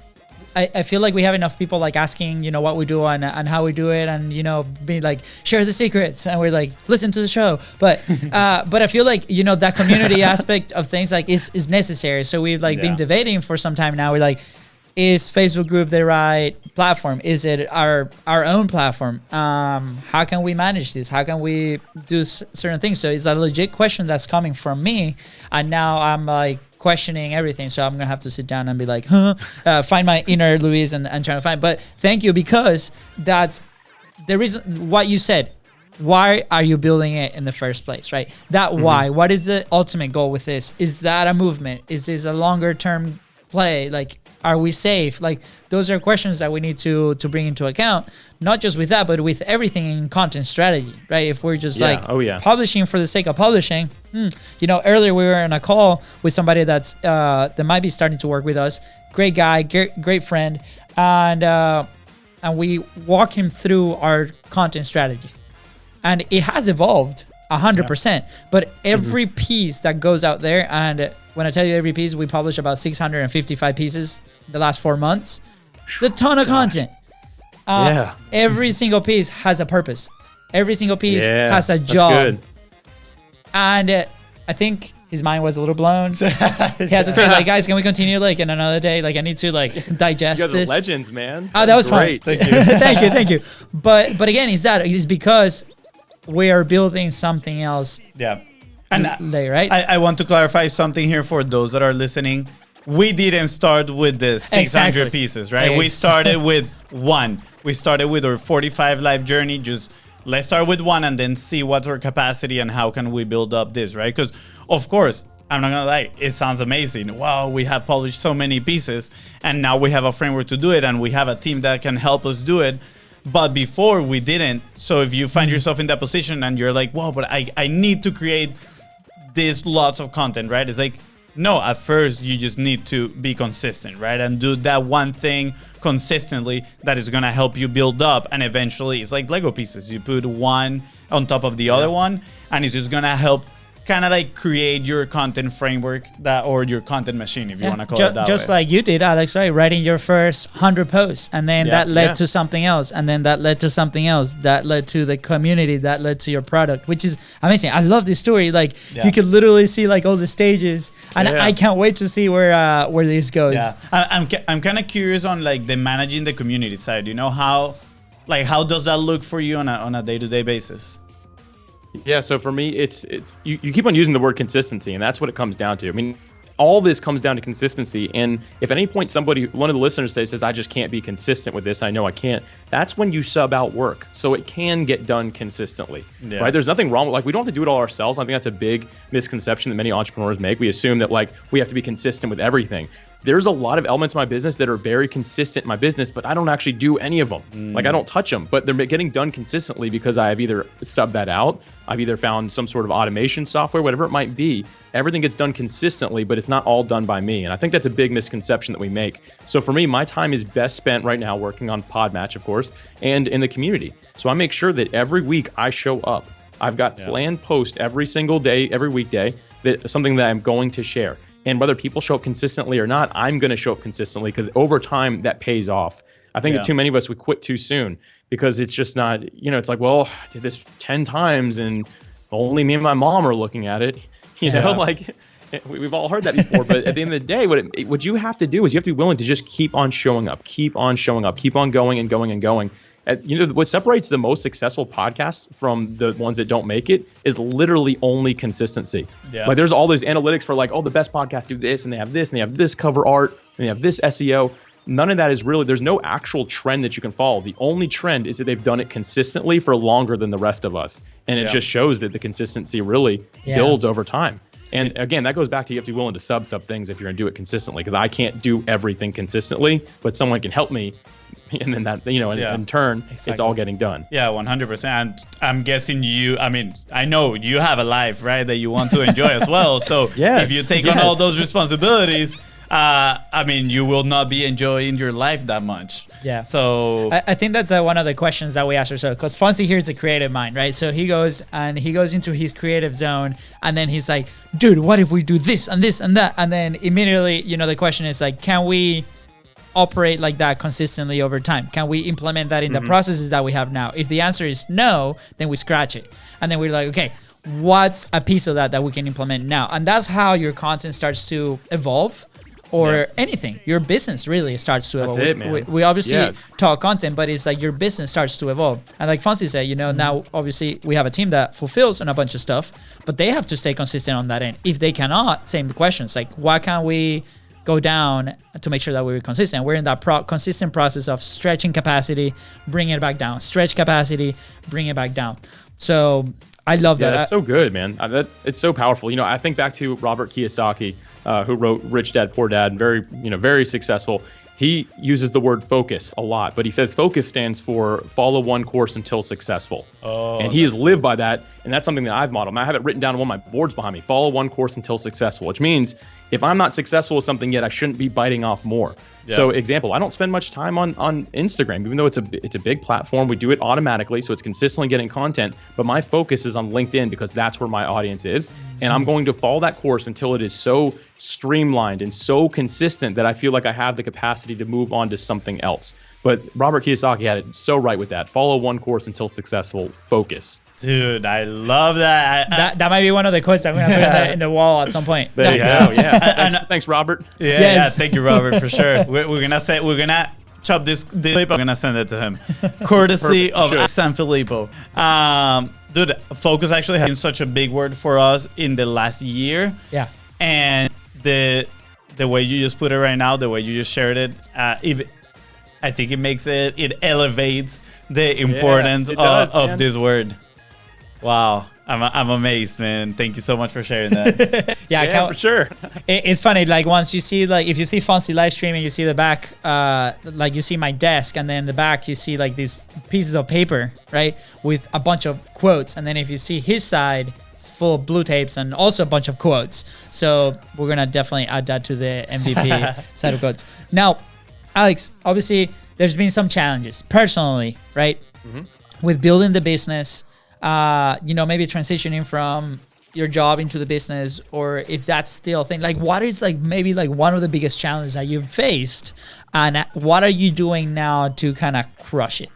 I feel like we have enough people like asking, you know, what we do and how we do it, and, you know, be like, share the secrets, and we're like, listen to the show. But I feel like, you know, that community aspect of things like is necessary. So we've like been debating for some time now. We're like, is Facebook group the right platform? Is it our own platform? How can we manage this? How can we do certain things? So it's a legit question that's coming from me, and now I'm like questioning everything. So I'm gonna have to sit down and be like, find my inner Luis and try to find. But thank you, because that's the reason. What you said. Why are you building it in the first place, right? That why. What is the ultimate goal with this? Is that a movement? Is this a longer term play? Like, are we safe? Like, those are questions that we need to bring into account, not just with that, but with everything in content strategy, right? If we're just publishing for the sake of publishing, you know, earlier we were on a call with somebody that might be starting to work with us. Great guy, great friend. And we walk him through our content strategy, and it has evolved 100%, but every piece that goes out there, and when I tell you every piece, we publish about 655 pieces the last 4 months. It's a ton of content. Every single piece has a purpose. Every single piece has a job. Good. And I think his mind was a little blown. He had to say, like, guys, can we continue like in another day? Like, I need to like digest you guys this. Are legends, man. Oh, that was great. Fun. Thank you. thank you. But again, it's because we are building something else. Yeah. And right? I want to clarify something here for those that are listening. We didn't start with the 600 pieces, right? We started with one. We started with our 45 life journey. Just let's start with one and then see what's our capacity and how can we build up this, right? Because, of course, I'm not going to lie, it sounds amazing. Wow, we have published so many pieces, and now we have a framework to do it, and we have a team that can help us do it. But before, we didn't. So if you find yourself in that position and you're like, wow, but I need to create this lots of content, right? It's like, no, at first you just need to be consistent, right? And do that one thing consistently that is going to help you build up. And eventually it's like Lego pieces. You put one on top of the other one, and it's just going to help kind of like create your content framework or your content machine, if you want to call it that just way. Like you did, Alex, right? Writing your first 100 posts, and then that led to something else, and then that led to something else, that led to the community, that led to your product, which is amazing. I love this story. Like you could literally see like all the stages, and I can't wait to see where this goes. Yeah, I'm kind of curious on like the managing the community side. You know, how does that look for you on a day-to-day basis? Yeah, so for me, it's you keep on using the word consistency, and that's what it comes down to. I mean, all this comes down to consistency. And if at any point one of the listeners says, I just can't be consistent with this, I know I can't, that's when you sub out work. So it can get done consistently, right? There's nothing wrong with, like, we don't have to do it all ourselves. I think that's a big misconception that many entrepreneurs make. We assume that like we have to be consistent with everything. There's a lot of elements of my business that are very consistent in my business, but I don't actually do any of them. Like, I don't touch them, but they're getting done consistently because I've either subbed that out, I've either found some sort of automation software, whatever it might be. Everything gets done consistently, but it's not all done by me. And I think that's a big misconception that we make. So for me, my time is best spent right now working on Podmatch, of course, and in the community. So I make sure that every week I show up. I've got planned posts every single day, every weekday, that something that I'm going to share. And whether people show up consistently or not, I'm going to show up consistently, because over time that pays off. I think that too many of us would quit too soon, because it's just not, it's like, well, I did this 10 times and only me and my mom are looking at it. Like we've all heard that before. But at the end of the day, what you have to do is you have to be willing to just keep on showing up, keep on going and going and going. What separates the most successful podcasts from the ones that don't make it is literally only consistency. Like, there's all those analytics for like, the best podcasts do this, and they have this, and they have this cover art, and they have this SEO. None of that is really, there's no actual trend that you can follow. The only trend is that they've done it consistently for longer than the rest of us. And it just shows that the consistency really builds over time. And again, that goes back to, you have to be willing to sub things if you're going to do it consistently, because I can't do everything consistently, but someone can help me. And then that, in turn, it's all getting done. Yeah, 100%. And I'm guessing I know you have a life, right, that you want to enjoy as well. So if you take on all those responsibilities, I mean, you will not be enjoying your life that much. Yeah. So I think that's one of the questions that we ask ourselves, because Fonzie here is a creative mind, right? So he goes into his creative zone, and then he's like, dude, what if we do this and this and that? And then immediately, the question is like, can we operate like that consistently over time? Can we implement that in the processes that we have now? If the answer is no, then we scratch it. And then we're like, okay, what's a piece of that we can implement now? And that's how your content starts to evolve. Or anything, your business really starts to evolve. That's it, man. We obviously talk content, but it's like your business starts to evolve. And like Fonzie said, now obviously we have a team that fulfills on a bunch of stuff, but they have to stay consistent on that end. If they cannot, same questions, like why can't we go down to make sure that we're consistent? We're in that consistent process of stretching capacity, bringing it back down, stretch capacity, bring it back down. So I love that. That's so good, man. It's so powerful. I think back to Robert Kiyosaki, who wrote Rich Dad Poor Dad, very successful. He uses the word focus a lot, but he says focus stands for follow one course until successful. And he has lived by that, and that's something that I've modeled. I have it written down on one of my boards behind me. Follow one course until successful, which means if I'm not successful with something yet, I shouldn't be biting off more. Yeah. So example, I don't spend much time on Instagram, even though it's a big platform. We do it automatically, so it's consistently getting content. But my focus is on LinkedIn because that's where my audience is. And I'm going to follow that course until it is so streamlined and so consistent that I feel like I have the capacity to move on to something else. But Robert Kiyosaki had it so right with that. Follow one course until successful. Focus. Dude, I love that. That might be one of the quotes I'm going to put in the wall at some point. There you go. Yeah. Thanks, Robert. Yeah, thank you, Robert, for sure. We're gonna chop this clip. I'm gonna send it to him, courtesy of Sanfilippo. Dude, focus actually has been such a big word for us in the last year. Yeah. And the way you just put it right now, the way you just shared it, I think it elevates the importance of this word. Wow, I'm amazed, man. Thank you so much for sharing that. Yeah, for sure. It's funny, like once you see, like if you see Fonzie live streaming, you see the back, like you see my desk, and then the back you see like these pieces of paper, right, with a bunch of quotes, and then if you see his side, it's full of blue tapes and also a bunch of quotes. So we're gonna definitely add that to the MVP side of quotes. Now, Alex, obviously there's been some challenges personally, right, with building the business. Maybe transitioning from your job into the business, or if that's still a thing, like what is like maybe like one of the biggest challenges that you've faced, and what are you doing now to kind of crush it?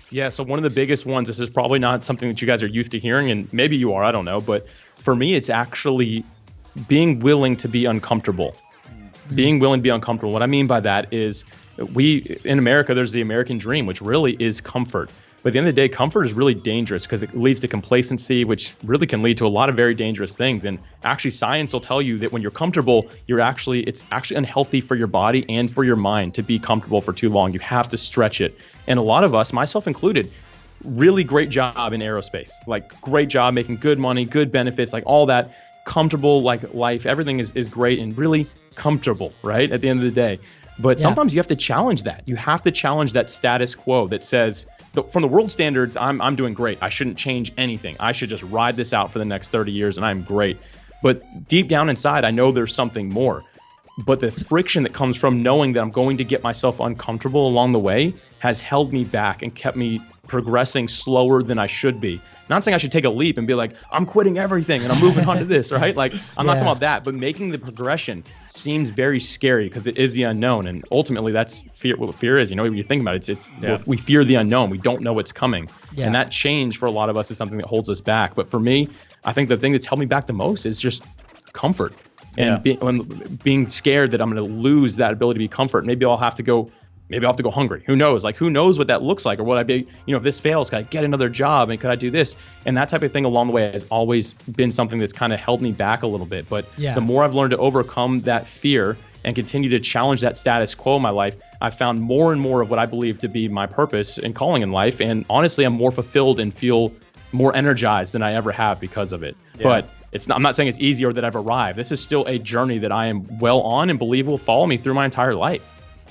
Yeah, so one of the biggest ones, this is probably not something that you guys are used to hearing, and maybe you are, I don't know, but for me, it's actually being willing to be uncomfortable. Being willing to be uncomfortable. What I mean by that is in America, there's the American dream, which really is comfort. But at the end of the day, comfort is really dangerous because it leads to complacency, which really can lead to a lot of very dangerous things. And actually, science will tell you that when you're comfortable, it's actually unhealthy for your body and for your mind to be comfortable for too long. You have to stretch it. And a lot of us, myself included, really great job in aerospace, like great job making good money, good benefits, like all that comfortable, like life, everything is great and really comfortable, right? At the end of the day. But sometimes you have to challenge that. You have to challenge that status quo that says, from the world standards, I'm doing great. I shouldn't change anything. I should just ride this out for the next 30 years and I'm great. But deep down inside, I know there's something more. But the friction that comes from knowing that I'm going to get myself uncomfortable along the way has held me back and kept me progressing slower than I should be. Not saying I should take a leap and be like, I'm quitting everything and I'm moving on to this, right? Like, I'm not talking about that, but making the progression seems very scary because it is the unknown. And ultimately, that's fear. What fear is, when you think about it, we fear the unknown. We don't know what's coming. Yeah. And that change for a lot of us is something that holds us back. But for me, I think the thing that's held me back the most is just comfort. And being scared that I'm going to lose that ability to be comfort. Maybe I'll have to go hungry. Who knows? Like, who knows what that looks like, or what I'd be, if this fails, could I get another job and could I do this? And that type of thing along the way has always been something that's kind of held me back a little bit. But the more I've learned to overcome that fear and continue to challenge that status quo in my life, I've found more and more of what I believe to be my purpose and calling in life. And honestly, I'm more fulfilled and feel more energized than I ever have because of it. Yeah. But I'm not saying it's easy or that I've arrived. This is still a journey that I am well on and believe will follow me through my entire life.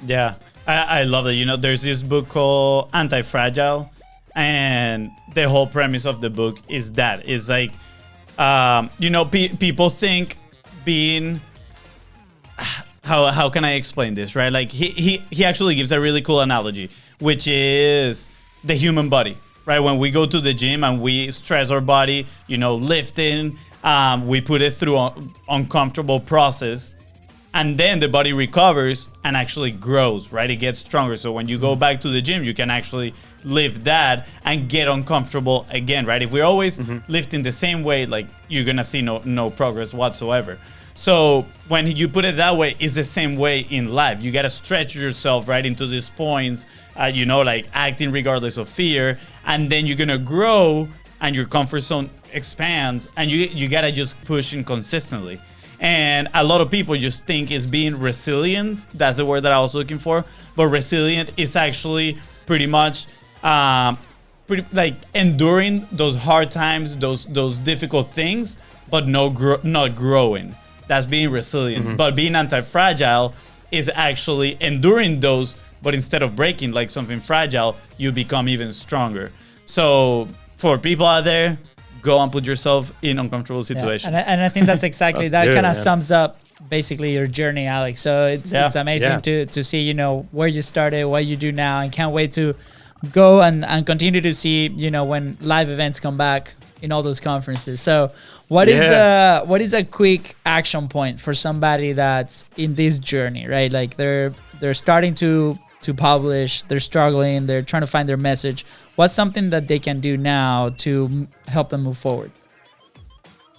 Yeah. I love that. There's this book called Anti-Fragile, and the whole premise of the book is that it's like, people think being, how can I explain this, right? Like he actually gives a really cool analogy, which is the human body, right? When we go to the gym and we stress our body, lifting, we put it through an uncomfortable process, and then the body recovers and actually grows, right? It gets stronger. So when you go back to the gym, you can actually lift that and get uncomfortable again, right? If we're always lifting the same weight, like you're gonna see no progress whatsoever. So when you put it that way, it's the same way in life. You gotta stretch yourself right into these points, like acting regardless of fear, and then you're gonna grow and your comfort zone expands, and you gotta just push in consistently. And a lot of people just think it's being resilient. That's the word that I was looking for. But resilient is actually pretty much like enduring those hard times, those difficult things, but not growing. That's being resilient. But being anti-fragile is actually enduring those, but instead of breaking like something fragile, you become even stronger. So for people out there, go and put yourself in uncomfortable situations. Yeah. And I think that's exactly that kind of sums up basically your journey, Alex. So it's amazing to see, where you started, what you do now, and can't wait to go and continue to see, when live events come back in all those conferences. So what is a quick action point for somebody that's in this journey, right? Like they're starting to publish, they're struggling, they're trying to find their message. What's something that they can do now to help them move forward?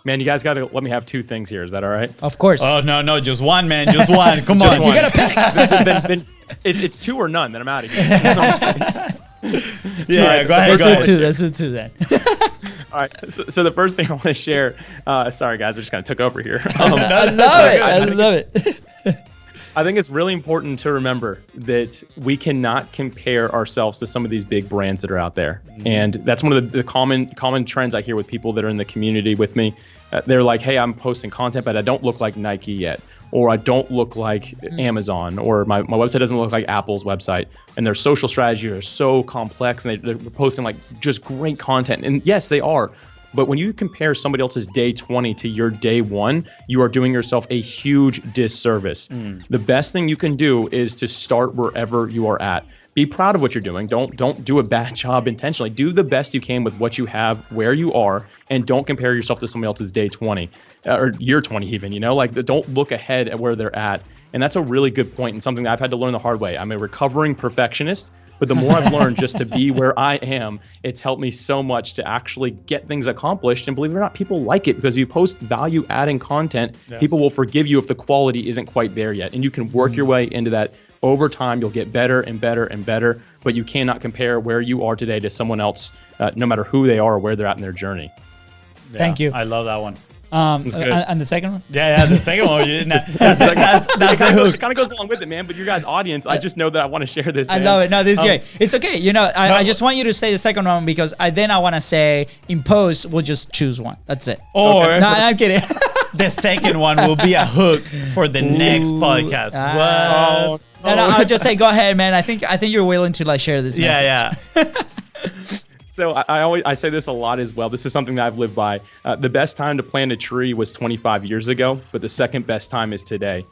Man, you guys got to let me have two things here. Is that all right? Of course. Oh, no, just one, man. Just one. Come on. One. You got to pick. It's two or none, then I'm out of here. Yeah, go ahead. Let's do two then. All right. So the first thing I want to share, sorry guys, I just kind of took over here. I love it. I think it's really important to remember that we cannot compare ourselves to some of these big brands that are out there. And that's one of the common trends I hear with people that are in the community with me. They're like, hey, I'm posting content, but I don't look like Nike yet. Or I don't look like Amazon, or my website doesn't look like Apple's website. And their social strategies are so complex, and they're posting like just great content. And yes, they are. But when you compare somebody else's day 20 to your day 1, you are doing yourself a huge disservice. The best thing you can do is to start wherever you are at. Be proud of what you're doing. Don't do a bad job intentionally. Do the best you can with what you have, where you are, and don't compare yourself to somebody else's day 20 or year 20 even, like don't look ahead at where they're at. And that's a really good point and something that I've had to learn the hard way. I'm a recovering perfectionist. But the more I've learned just to be where I am, it's helped me so much to actually get things accomplished. And believe it or not, people like it because if you post value-adding content, people will forgive you if the quality isn't quite there yet. And you can work your way into that. Over time, you'll get better and better and better. But you cannot compare where you are today to someone else, no matter who they are or where they're at in their journey. Yeah, Thank you. I love that one. And the second one? Yeah, the second one. That's the hook. It kind of goes along with it, man. But your guys' audience, I just know that I want to share this. I love it. No, this is great. It's okay. I just want you to say the second one because I want to say in post, we'll just choose one. That's it. Or no, I'm kidding. The second one will be a hook for the next podcast. What? No, I'll just say, go ahead, man. I think you're willing to share this message. Yeah. So I say this a lot as well. This is something that I've lived by. The best time to plant a tree was 25 years ago, but the second best time is today.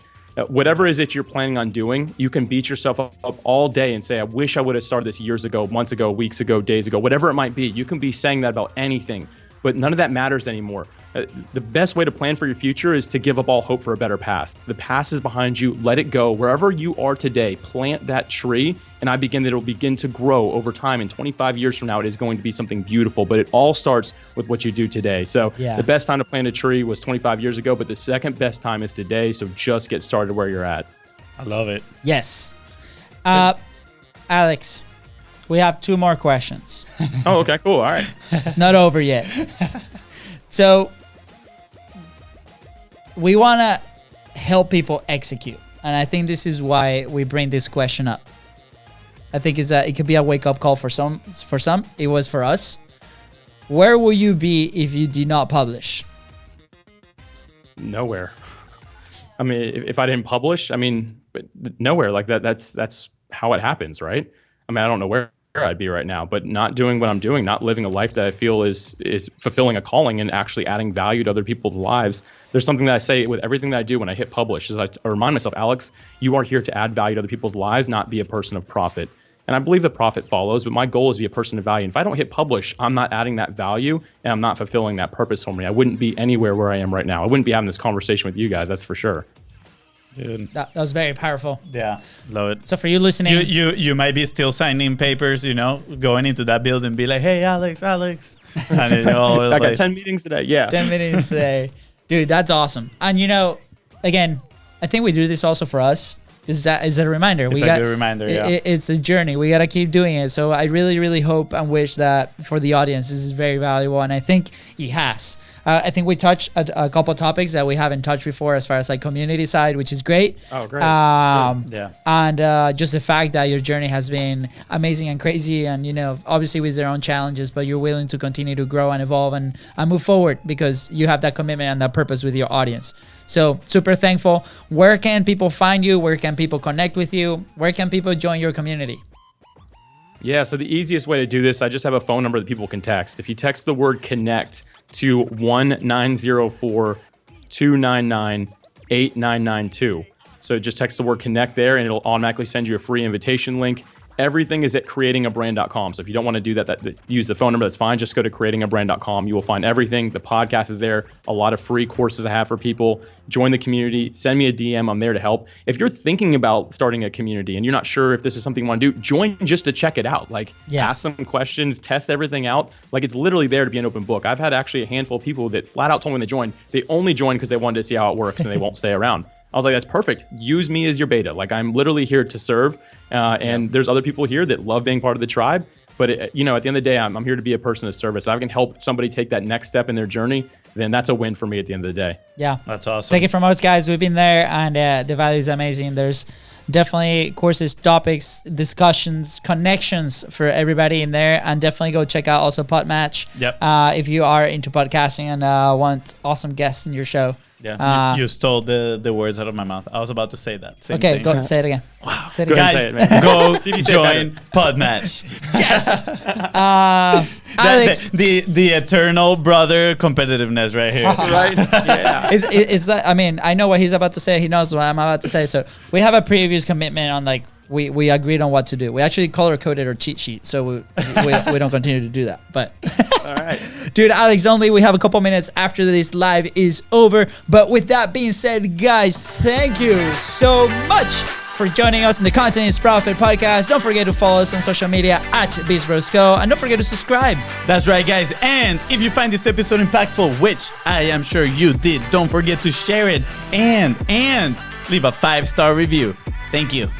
Whatever it is that you're planning on doing, you can beat yourself up all day and say, I wish I would have started this years ago, months ago, weeks ago, days ago, whatever it might be. You can be saying that about anything, but none of that matters anymore. The best way to plan for your future is to give up all hope for a better past. The past is behind you. Let it go. Wherever you are today, plant that tree, and that it will begin to grow over time. And 25 years from now, it is going to be something beautiful. But it all starts with what you do today. So The best time to plant a tree was 25 years ago, but the second best time is today. So just get started where you're at. I love it. Yes. Alex, we have 2 more questions. Oh, okay, cool. All right. It's not over yet. So we want to help people execute. And I think this is why we bring this question up. I think it could be a wake-up call for some. It was for us. Where will you be if you did not publish? Nowhere. I mean, if I didn't publish, nowhere. Like that's how it happens, right? I mean, I don't know where I'd be right now, but not doing what I'm doing, not living a life that I feel is fulfilling a calling and actually adding value to other people's lives. There's something that I say with everything that I do when I hit publish is I remind myself, Alex, you are here to add value to other people's lives, not be a person of profit. And I believe the profit follows, but my goal is to be a person of value. And if I don't hit publish, I'm not adding that value and I'm not fulfilling that purpose for me. I wouldn't be anywhere where I am right now. I wouldn't be having this conversation with you guys, that's for sure. Dude. That was very powerful. Yeah, love it. So for you listening, You might be still signing papers, going into that building, be like, hey, Alex. And I got 10 meetings today. Yeah. 10 meetings today. Dude, that's awesome. And again, I think we do this also for us. Is a reminder. It's a good reminder, yeah. It's a journey. We got to keep doing it. So I really, really hope and wish that for the audience, this is very valuable. And I think it has. I think we touched a couple topics that we haven't touched before as far as like community side, which is great. Oh, great. Yeah. And just the fact that your journey has been amazing and crazy and, obviously with their own challenges, but you're willing to continue to grow and evolve and move forward because you have that commitment and that purpose with your audience. So super thankful. Where can people find you? Where can people connect with you? Where can people join your community? Yeah, so the easiest way to do this, I just have a phone number that people can text. If you text the word connect to 1-904-299-8992. So just text the word connect there and it'll automatically send you a free invitation link. Everything is at creatingabrand.com. So if you don't want to do that, use the phone number, that's fine. Just go to creatingabrand.com. You will find everything. The podcast is there. A lot of free courses I have for people. Join the community. Send me a DM. I'm there to help. If you're thinking about starting a community and you're not sure if this is something you want to do, join just to check it out. Ask some questions, test everything out. It's literally there to be an open book. I've had actually a handful of people that flat out told me when they joined, they only joined because they wanted to see how it works and they won't stay around. I was like, that's perfect. Use me as your beta. I'm literally here to serve. And there's other people here that love being part of the tribe. But, at the end of the day, I'm here to be a person of service. If I can help somebody take that next step in their journey, then that's a win for me at the end of the day. Yeah. That's awesome. Take it from us, guys. We've been there and the value is amazing. There's definitely courses, topics, discussions, connections for everybody in there. And definitely go check out also Podmatch. Yep. If you are into podcasting and want awesome guests in your show. Yeah, you stole the words out of my mouth. I was about to say that. Same okay, thing. go say it again. Wow. Say it Go again. ahead Guys, and say it, man. go CDC join Podmatch. Yes. Alex, the eternal brother competitiveness right here. Right? Yeah. is that? I mean, I know what he's about to say. He knows what I'm about to say. So we have a previous commitment on we agreed on what to do. We actually color coded our cheat sheet, so we don't continue to do that. But All right. dude, Alex, only we have a couple minutes after this live is over. But with that being said, guys, thank you so much for joining us in the Content is Profit podcast. Don't forget to follow us on social media at BeastBrosCo, and don't forget to subscribe. That's right, guys. And if you find this episode impactful, which I am sure you did, don't forget to share it and leave a 5-star review. Thank you.